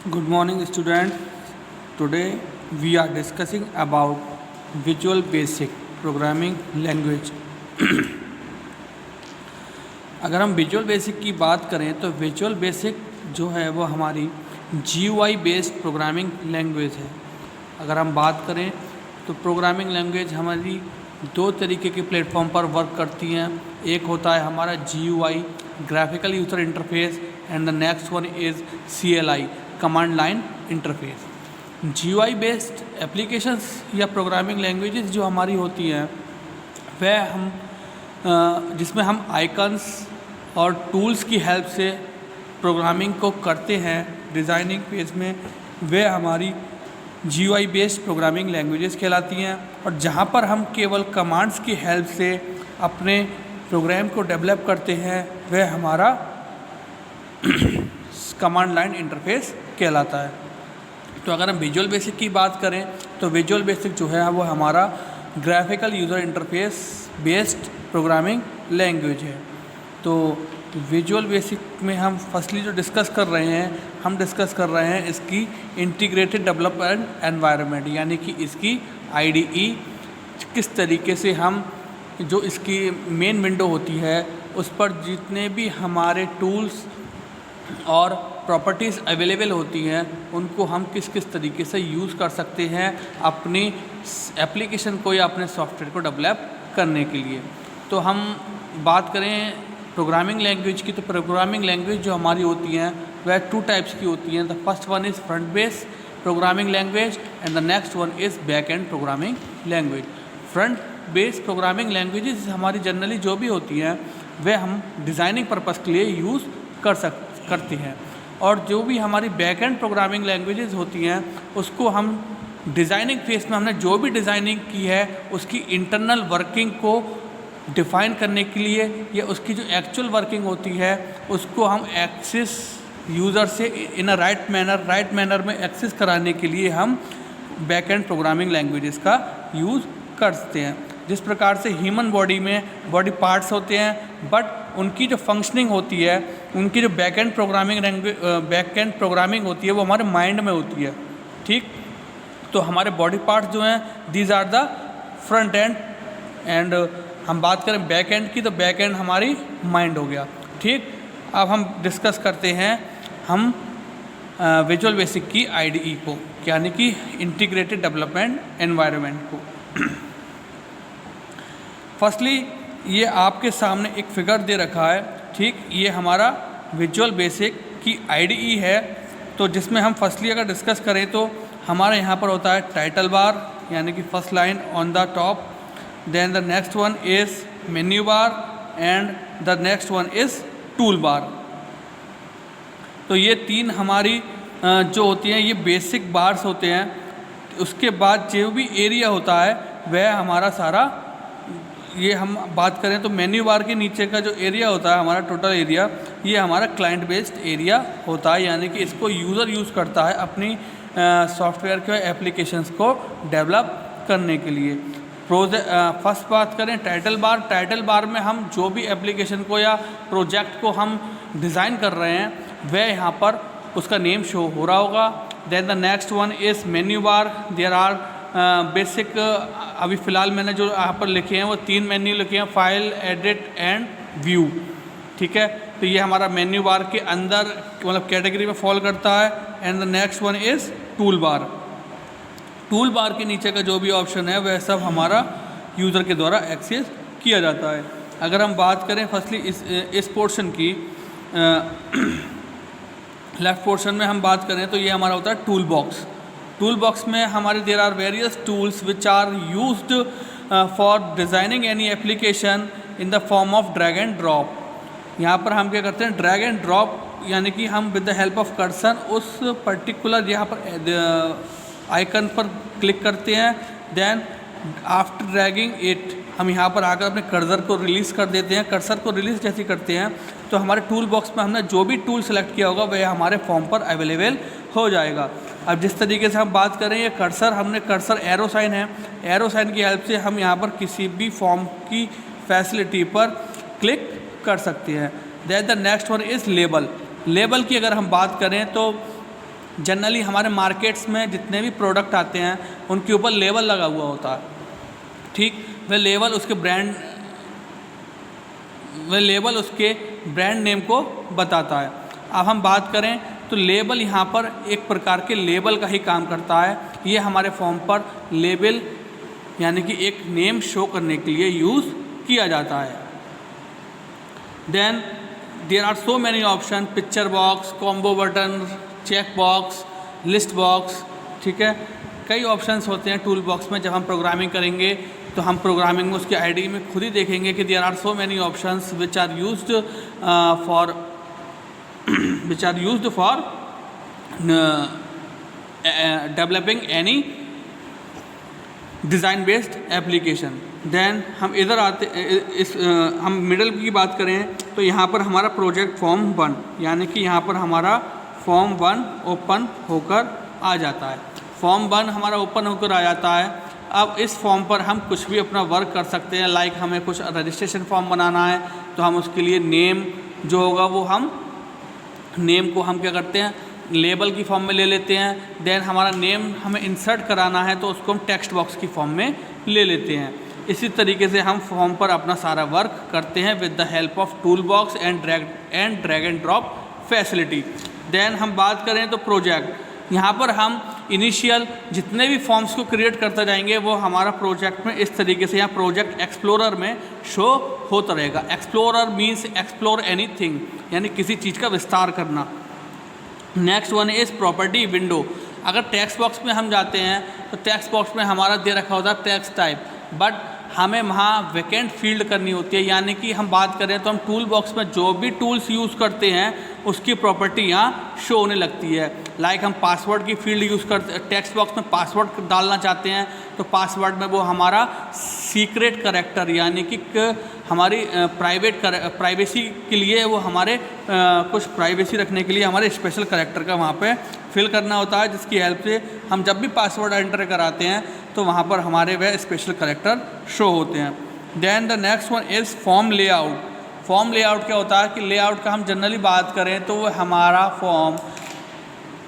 Good morning, student. Today we are discussing about Visual Basic Programming Language. अगर हम visual basic की बात करें तो विजुअल बेसिक जो है वो हमारी GUI बेस्ड प्रोग्रामिंग लैंग्वेज है। अगर हम बात करें तो प्रोग्रामिंग लैंग्वेज हमारी दो तरीके के प्लेटफॉर्म पर वर्क करती हैं। एक होता है हमारा GUI graphical user interface and the next one is CLI command line interface. GUI based applications या प्रोग्रामिंग लैंग्वेजेस जो हमारी होती हैं वह हम जिसमें हम आइकन्स और टूल्स की हेल्प से प्रोग्रामिंग को करते हैं डिज़ाइनिंग फेज में, वे हमारी GUI बेस्ड प्रोग्रामिंग लैंग्वेजेस कहलाती हैं। और जहाँ पर हम केवल कमांड्स की हेल्प से अपने प्रोग्राम को डेवलप करते हैं वह हमारा कमांड लाइन इंटरफेस कहलाता है। तो अगर हम विजुअल बेसिक की बात करें तो विजुअल बेसिक जो है वो हमारा graphical user interface based programming language है। तो विजुअल बेसिक में हम फर्स्टली जो डिस्कस कर रहे हैं, हम डिस्कस कर रहे हैं इसकी इंटीग्रेटेड डेवलपमेंट एनवायरनमेंट, यानी कि इसकी IDE किस तरीके से हम जो इसकी मेन विंडो होती है उस पर जितने भी हमारे टूल्स और प्रॉपर्टीज़ अवेलेबल होती हैं उनको हम किस किस तरीके से यूज़ कर सकते हैं अपनी एप्लीकेशन को या अपने सॉफ्टवेयर को डेवलप करने के लिए। तो हम बात करें प्रोग्रामिंग लैंग्वेज की, तो प्रोग्रामिंग लैंग्वेज जो हमारी होती हैं वह टू टाइप्स की होती हैं। The first one is front base programming language and the next one is back and programming language. Front base programming languages हमारी जनरली जो भी होती हैं वह हम डिज़ाइनिंग पर्पज़ के लिए यूज़ करते हैं, और जो भी हमारी बैक एंड प्रोग्रामिंग लैंग्वेजेस होती हैं उसको हम डिज़ाइनिंग फेज में हमने जो भी डिज़ाइनिंग की है उसकी इंटरनल वर्किंग को डिफ़ाइन करने के लिए या उसकी जो एक्चुअल वर्किंग होती है उसको हम एक्सेस यूज़र से इन अ राइट मैनर में एक्सेस कराने के लिए हम बैक एंड प्रोग्रामिंग लैंग्वेजेस का यूज़ करते हैं। जिस प्रकार से ह्यूमन बॉडी में बॉडी पार्ट्स होते हैं बट उनकी जो फंक्शनिंग होती है, उनकी जो बैक एंड प्रोग्रामिंग होती है वो हमारे माइंड में होती है। ठीक, तो हमारे बॉडी पार्ट्स जो हैं these are the front end, and हम बात करें बैक एंड की तो बैक एंड हमारी माइंड हो गया। ठीक, अब हम डिस्कस करते हैं हम विजुअल बेसिक की IDE को, यानी कि इंटीग्रेटेड डेवलपमेंट एनवायरनमेंट को। फर्स्टली ये आपके सामने एक फिगर दे रखा है। ठीक, ये हमारा विजुअल बेसिक की IDE है। तो जिसमें हम फर्स्टली अगर डिस्कस करें तो हमारे यहाँ पर होता है टाइटल बार, यानी कि first line on the top, then the next one is menu bar and the next one is toolbar. तो ये तीन हमारी जो होती हैं ये बेसिक बार्स होते हैं। उसके बाद जो भी एरिया होता है वह हमारा सारा, ये हम बात करें तो मेन्यू बार के नीचे का जो एरिया होता है हमारा टोटल एरिया, ये हमारा क्लाइंट बेस्ड एरिया होता है, यानी कि इसको यूज़र यूज़ करता है अपनी सॉफ्टवेयर के एप्लीकेशंस को डेवलप करने के लिए। फर्स्ट बात करें टाइटल बार में हम जो भी एप्लीकेशन को या प्रोजेक्ट को हम डिज़ाइन कर रहे हैं वह यहाँ पर उसका नेम शो हो रहा होगा। Then the next one is menu bar. There are basic, अभी फ़िलहाल मैंने जो यहाँ पर लिखे हैं वो 3 मेन्यू लिखे हैं, फाइल, एडिट एंड व्यू। ठीक है, तो ये हमारा मेन्यू बार के अंदर मतलब कैटेगरी में फॉल करता है। And the next one is tool bar. Tool बार के नीचे का जो भी ऑप्शन है वह सब हमारा यूज़र के द्वारा एक्सेस किया जाता है। अगर हम बात करें फर्स्टली इस पोर्शन की, लेफ़्ट पोर्शन में हम बात करें तो ये हमारा होता है टूल बॉक्स। टूल बॉक्स में हमारे there are various tools which are used for designing any application in the form of drag and drop. यहाँ पर हम क्या करते हैं, ड्रैग एंड ड्रॉप, यानी कि हम with the help of cursor उस पर्टिकुलर यहाँ पर आइकन पर क्लिक करते हैं। देन आफ्टर ड्रैगिंग इट हम यहाँ पर आकर अपने कर्सर को रिलीज़ कर देते हैं। कर्सर को रिलीज़ जैसे करते हैं तो हमारे टूल बॉक्स में हमने जो भी टूल सेलेक्ट किया होगा वह हमारे फॉर्म पर अवेलेबल हो जाएगा। अब जिस तरीके से हम बात करें, ये कर्सर एरो साइन है, एरो साइन की हेल्प से हम यहाँ पर किसी भी फॉर्म की फैसिलिटी पर क्लिक कर सकते हैं। Then the next one is label. Label की अगर हम बात करें तो जनरली हमारे मार्केट्स में जितने भी प्रोडक्ट आते हैं उनके ऊपर लेबल लगा हुआ होता है, ठीक। वह लेबल उसके ब्रांड नेम को बताता है। अब हम बात करें तो लेबल यहाँ पर एक प्रकार के लेबल का ही काम करता है। ये हमारे फॉर्म पर लेबल यानी कि एक नेम शो करने के लिए यूज़ किया जाता है। Then there are so many option, picture box, combo button, check box, list box, ठीक है। कई ऑप्शंस होते हैं टूल बॉक्स में। जब हम प्रोग्रामिंग करेंगे तो हम प्रोग्रामिंग में उसके आईडी में खुद ही देखेंगे कि there are so many options which are used for developing any design based application. Then हम इधर आते हम मिडल की बात करें तो यहाँ पर हमारा प्रोजेक्ट फॉर्म 1 यानी कि यहाँ पर हमारा फॉर्म 1 ओपन होकर आ जाता है। फॉर्म 1 हमारा ओपन होकर आ जाता है। अब इस फॉर्म पर हम कुछ भी अपना वर्क कर सकते हैं। लाइक हमें कुछ रजिस्ट्रेशन फॉर्म बनाना है तो हम उसके लिए नेम जो होगा वो हम नेम को हम क्या करते हैं लेबल की फॉर्म में ले लेते हैं। देन हमारा नेम हमें इंसर्ट कराना है तो उसको हम टेक्स्ट बॉक्स की फॉर्म में ले लेते हैं। इसी तरीके से हम फॉर्म पर अपना सारा वर्क करते हैं with the help of tool box and drag and drop facility. Then हम बात करें तो प्रोजेक्ट, यहाँ पर हम इनिशियल जितने भी फॉर्म्स को क्रिएट करते जाएंगे वो हमारा प्रोजेक्ट में इस तरीके से यहाँ प्रोजेक्ट एक्सप्लोरर में शो होता रहेगा। एक्सप्लोरर मीन्स एक्सप्लोर एनीथिंग यानी किसी चीज़ का विस्तार करना। Next one is property window. अगर टेक्स्ट बॉक्स में हम जाते हैं तो टेक्स्ट बॉक्स में हमारा दे रखा होता है टेक्स्ट टाइप, बट हमें वहाँ वैकेंट फील्ड करनी होती है। यानी कि हम बात करें तो हम टूल बॉक्स में जो भी टूल्स यूज़ करते हैं उसकी प्रॉपर्टी यहाँ शो होने लगती है। लाइक हम पासवर्ड की फील्ड यूज़ करते टेक्स्ट बॉक्स में पासवर्ड डालना चाहते हैं तो पासवर्ड में वो हमारा सीक्रेट करैक्टर यानी कि हमारी प्राइवेसी के लिए वो हमारे कुछ प्राइवेसी रखने के लिए हमारे स्पेशल करैक्टर का वहाँ पे फिल करना होता है, जिसकी हेल्प से हम जब भी पासवर्ड एंटर कराते हैं तो वहाँ पर हमारे वह स्पेशल करैक्टर शो होते हैं। Then the next one is form layout. Form layout क्या होता है कि लेआउट का हम जनरली बात करें तो वो हमारा फॉर्म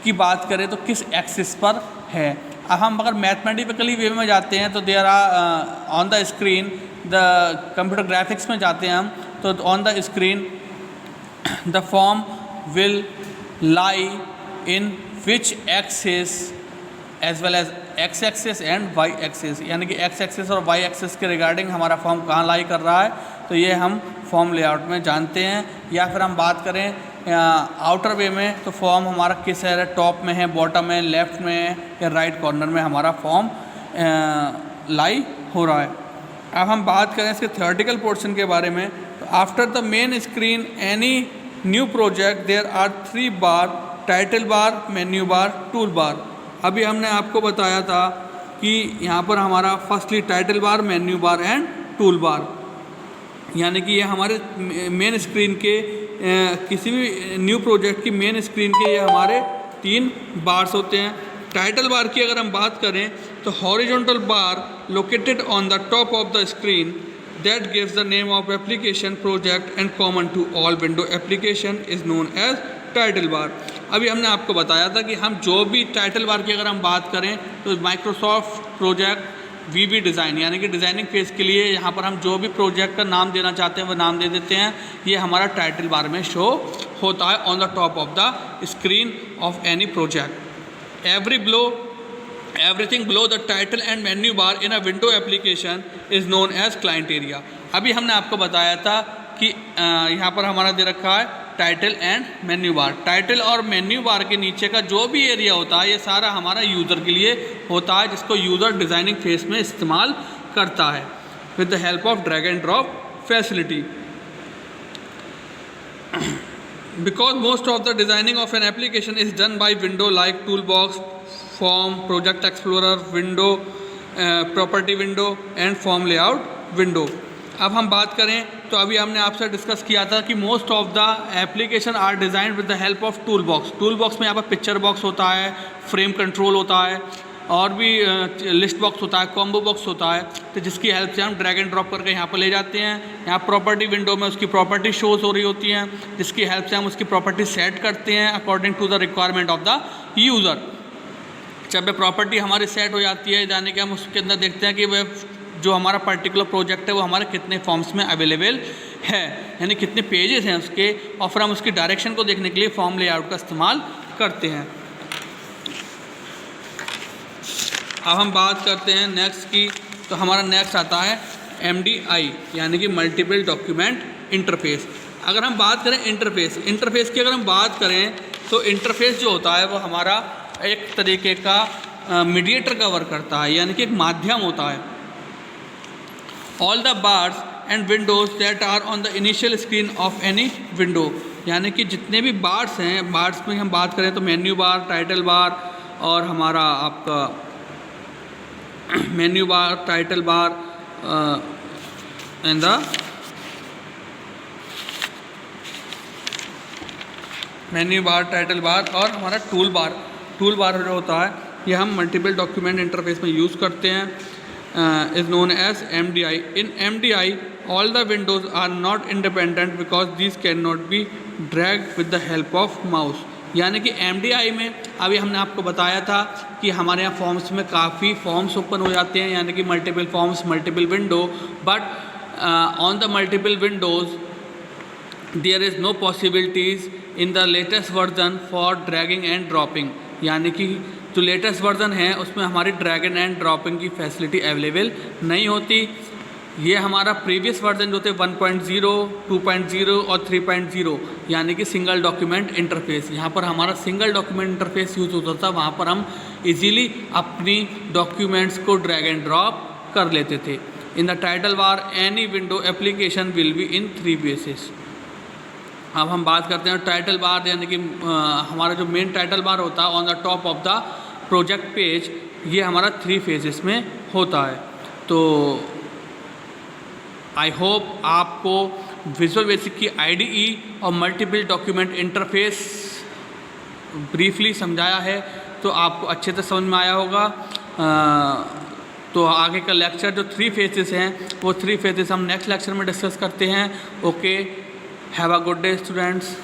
की बात करें तो किस एक्सिस पर है। अब हम अगर मैथमेटिकली वे में जाते हैं तो there are on the screen the computer graphics में जाते हैं हम तो on the screen the form will lie in which axis as well as X axis and Y axis, यानी कि एक्स एक्सिस और वाई एक्सिस के रिगार्डिंग हमारा फॉर्म कहाँ लाई कर रहा है तो ये हम फॉर्म लेआउट में जानते हैं। या फिर हम बात करें आउटर वे में तो फॉर्म हमारा किस है, टॉप में है, बॉटम में, लेफ्ट में है या राइट कॉर्नर में हमारा फॉर्म लाई हो रहा है। अब हम बात करें इसके थ्योरेटिकल पोर्शन के बारे में तो after the main screen any new project there are 3 bar, title bar, menu bar, tool bar. अभी हमने आपको बताया था कि यहाँ पर हमारा firstly title bar, menu bar and tool bar, यानी कि ये हमारे मेन स्क्रीन के किसी भी न्यू प्रोजेक्ट की मेन स्क्रीन के ये हमारे 3 बार्स होते हैं। टाइटल बार की अगर हम बात करें तो horizontal bar located on the top of the screen that gives the name of application project and common to all window application is known as title bar. अभी हमने आपको बताया था कि हम जो भी टाइटल बार की अगर हम बात करें तो माइक्रोसॉफ्ट प्रोजेक्ट वीबी डिज़ाइन यानी कि डिज़ाइनिंग फेज के लिए यहाँ पर हम जो भी प्रोजेक्ट का नाम देना चाहते हैं वो नाम दे देते हैं। ये हमारा टाइटल बार में शो होता है on the top of the screen of any project. Everything below the title and menu bar in a window application is known as client area। अभी हमने आपको बताया था कि यहाँ पर हमारा दे रखा है title and menu bar. Title और मेन्यू बार के नीचे का जो भी एरिया होता है ये सारा हमारा यूज़र के लिए होता है, जिसको यूज़र डिज़ाइनिंग फेज में इस्तेमाल करता है with the help of drag and drop facility. Because most of the designing of an application is done by window like toolbox, form, project explorer, window, property window and form layout window। अब हम बात करें तो अभी हमने आपसे discuss किया था कि most of the application are designed with the help of tool box. Tool box में यहाँ पर पिक्चर बॉक्स होता है, फ्रेम कंट्रोल होता है और भी लिस्ट बॉक्स होता है, कॉम्बो बॉक्स होता है, तो जिसकी हेल्प से हम ड्रैग एंड ड्रॉप करके यहाँ पर ले जाते हैं। यहाँ प्रॉपर्टी विंडो में उसकी प्रॉपर्टी शोज हो रही होती हैं, जिसकी हेल्प से हम उसकी प्रॉपर्टी सेट करते हैं according to the requirement of the user. जब वह प्रॉपर्टी हमारी सेट हो जाती है, यानी कि हम उसके अंदर देखते हैं कि वह जो हमारा पर्टिकुलर प्रोजेक्ट है वो हमारे कितने फॉर्म्स में अवेलेबल है, यानी कितने पेजेस हैं उसके, और फिर हम उसकी डायरेक्शन को देखने के लिए फॉर्म लेआउट का इस्तेमाल करते हैं। अब हम बात करते हैं नेक्स्ट की, तो हमारा नेक्स्ट आता है MDI यानी कि मल्टीपल डॉक्यूमेंट इंटरफेस। अगर हम बात करें इंटरफेस की अगर हम बात करें तो इंटरफेस जो होता है वो हमारा एक तरीके का मीडिएटर कवर करता है, यानी कि एक माध्यम होता है। All the bars and windows that are on the initial screen of any window, यानी कि जितने भी बार्स हैं, बार्स में हम बात करें तो मेन्यू बार, टाइटल बार और हमारा आपका menu bar, title bar and the menu bar, title bar और हमारा टूल बार जो होता है ये हम मल्टीपल डॉक्यूमेंट इंटरफेस में यूज़ करते हैं, is known as MDI। In MDI all the windows are not independent because these cannot be dragged with the help of mouse। यानी कि MDI में अभी हमने आपको बताया था कि हमारे यहाँ फॉर्म्स में काफ़ी फॉर्म्स ओपन हो जाते हैं, यानी कि multiple forms, multiple window, but on the multiple windows there is no possibilities in the latest version for dragging and dropping, यानी कि जो लेटेस्ट वर्जन है उसमें हमारी ड्रैग एंड ड्रॉपिंग की फैसिलिटी अवेलेबल नहीं होती। ये हमारा प्रीवियस वर्जन जो थे 1.0, 2.0 और 3.0 यानी कि सिंगल डॉक्यूमेंट इंटरफेस, यहाँ पर हमारा सिंगल डॉक्यूमेंट इंटरफेस यूज़ होता था। वहाँ पर हम इजीली अपनी डॉक्यूमेंट्स को ड्रैग एंड ड्रॉप कर लेते थे। In the title bar any window application will be in 3 faces. अब हम बात करते हैं टाइटल बार, यानी कि हमारा जो मेन टाइटल बार होता है on the top of the project page, ये हमारा 3 फेजेस में होता है। तो आई होप आपको विजुअल बेसिक की IDE और मल्टीपल डॉक्यूमेंट इंटरफेस ब्रीफली समझाया है, तो आपको अच्छे से समझ में आया होगा। तो आगे का लेक्चर जो 3 फेजेस हैं वो 3 फेजेस हम नेक्स्ट लेक्चर में डिस्कस करते हैं। Okay, have a good day students.